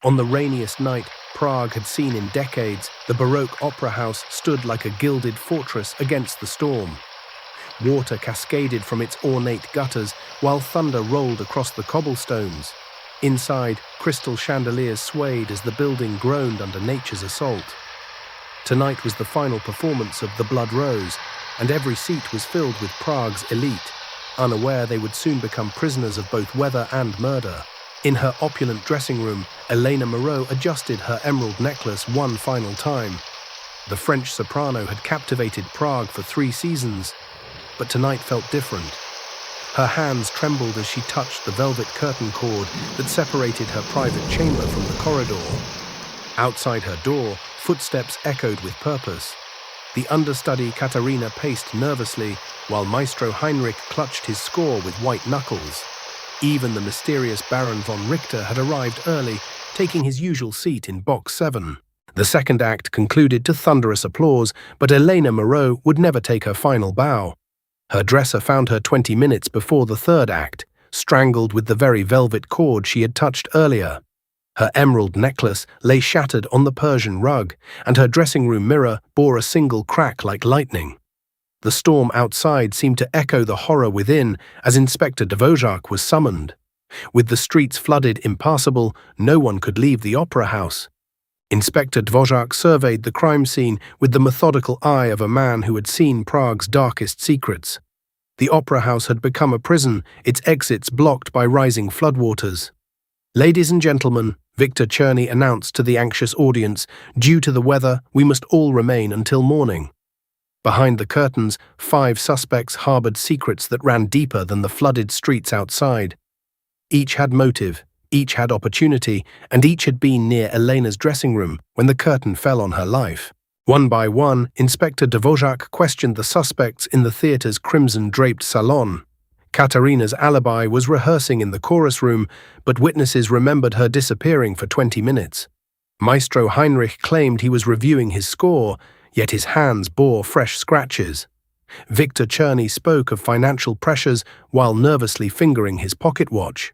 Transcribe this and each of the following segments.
On the rainiest night Prague had seen in decades, the Baroque Opera House stood like a gilded fortress against the storm. Water cascaded from its ornate gutters, while thunder rolled across the cobblestones. Inside, crystal chandeliers swayed as the building groaned under nature's assault. Tonight was the final performance of The Blood Rose, and every seat was filled with Prague's elite, unaware they would soon become prisoners of both weather and murder. In her opulent dressing room, Elena Moreau adjusted her emerald necklace one final time. The French soprano had captivated Prague for 3 seasons, but tonight felt different. Her hands trembled as she touched the velvet curtain cord that separated her private chamber from the corridor. Outside her door, footsteps echoed with purpose. The understudy Katarina paced nervously, while Maestro Heinrich clutched his score with white knuckles. Even the mysterious Baron von Richter had arrived early, taking his usual seat in box 7. The second act concluded to thunderous applause, but Elena Moreau would never take her final bow. Her dresser found her 20 minutes before the third act, strangled with the very velvet cord she had touched earlier. Her emerald necklace lay shattered on the Persian rug, and her dressing room mirror bore a single crack like lightning. The storm outside seemed to echo the horror within as Inspector Dvořák was summoned. With the streets flooded impassable, no one could leave the opera house. Inspector Dvořák surveyed the crime scene with the methodical eye of a man who had seen Prague's darkest secrets. The opera house had become a prison, its exits blocked by rising floodwaters. "Ladies and gentlemen," Viktor Černý announced to the anxious audience, "due to the weather, we must all remain until morning." Behind the curtains, 5 suspects harbored secrets that ran deeper than the flooded streets outside. Each had motive, each had opportunity, and each had been near Elena's dressing room when the curtain fell on her life. One by one, Inspector Dvořák questioned the suspects in the theatre's crimson-draped salon. Katarina's alibi was rehearsing in the chorus room, but witnesses remembered her disappearing for 20 minutes. Maestro Heinrich claimed he was reviewing his score, yet his hands bore fresh scratches. Viktor Černý spoke of financial pressures while nervously fingering his pocket watch.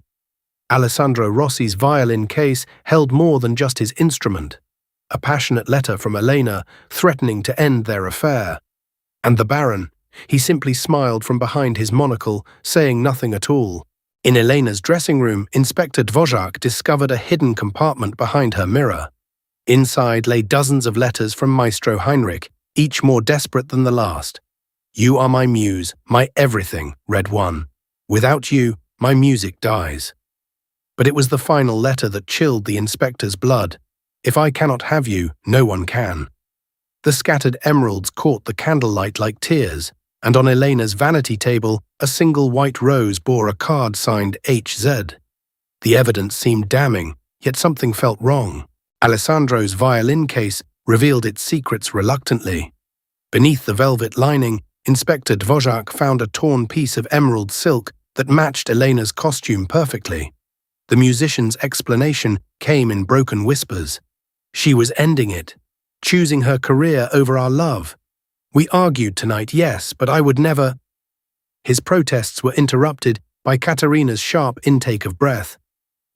Alessandro Rossi's violin case held more than just his instrument. A passionate letter from Elena threatening to end their affair. And the Baron, he simply smiled from behind his monocle, saying nothing at all. In Elena's dressing room, Inspector Dvořák discovered a hidden compartment behind her mirror. Inside lay dozens of letters from Maestro Heinrich, each more desperate than the last. "You are my muse, my everything," read one. "Without you, my music dies." But it was the final letter that chilled the inspector's blood. "If I cannot have you, no one can." The scattered emeralds caught the candlelight like tears, and on Elena's vanity table, a single white rose bore a card signed HZ. The evidence seemed damning, yet something felt wrong. Alessandro's violin case revealed its secrets reluctantly. Beneath the velvet lining, Inspector Dvořák found a torn piece of emerald silk that matched Elena's costume perfectly. The musician's explanation came in broken whispers. She was ending it, choosing her career over our love. "We argued tonight, yes, but I would never—" His protests were interrupted by Katarina's sharp intake of breath.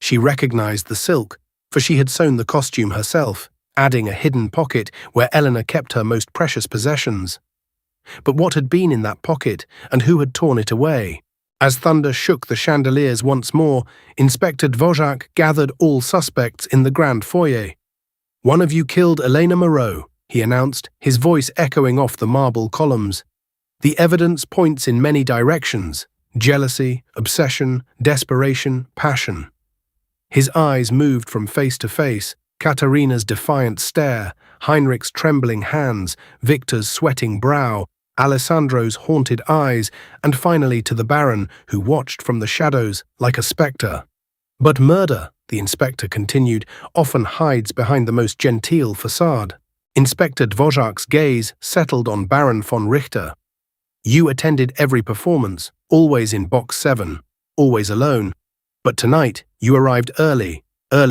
She recognized the silk, for she had sewn the costume herself, adding a hidden pocket where Elena kept her most precious possessions. But what had been in that pocket, and who had torn it away? As thunder shook the chandeliers once more, Inspector Dvořák gathered all suspects in the grand foyer. "One of you killed Elena Moreau," he announced, his voice echoing off the marble columns. "The evidence points in many directions: jealousy, obsession, desperation, passion." His eyes moved from face to face, Katarina's defiant stare, Heinrich's trembling hands, Viktor's sweating brow, Alessandro's haunted eyes, and finally to the Baron, who watched from the shadows like a spectre. "But murder," the inspector continued, "often hides behind the most genteel facade." Inspector Dvořák's gaze settled on Baron von Richter. "You attended every performance, always in box 7, always alone. But tonight, you arrived early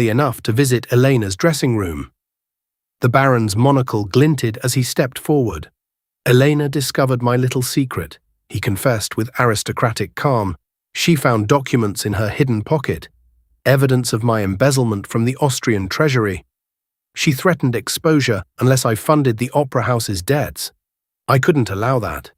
enough to visit Elena's dressing room." The Baron's monocle glinted as he stepped forward. "Elena discovered my little secret," he confessed with aristocratic calm. "She found documents in her hidden pocket. evidence of my embezzlement from the Austrian treasury. She threatened exposure unless I funded the opera house's debts. I couldn't allow that.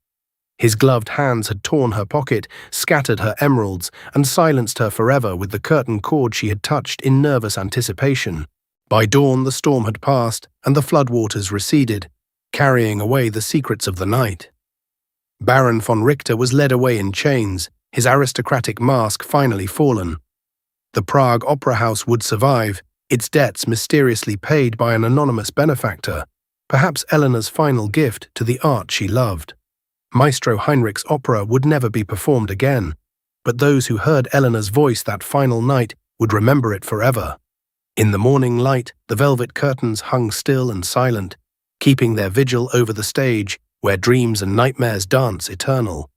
His gloved hands had torn her pocket, scattered her emeralds, and silenced her forever with the curtain cord she had touched in nervous anticipation. By dawn, the storm had passed, and the floodwaters receded, carrying away the secrets of the night. Baron von Richter was led away in chains, his aristocratic mask finally fallen. The Prague Opera House would survive, its debts mysteriously paid by an anonymous benefactor, perhaps Elena's final gift to the art she loved. Maestro Heinrich's opera would never be performed again, but those who heard Elena's voice that final night would remember it forever. In the morning light, the velvet curtains hung still and silent, keeping their vigil over the stage where dreams and nightmares dance eternal.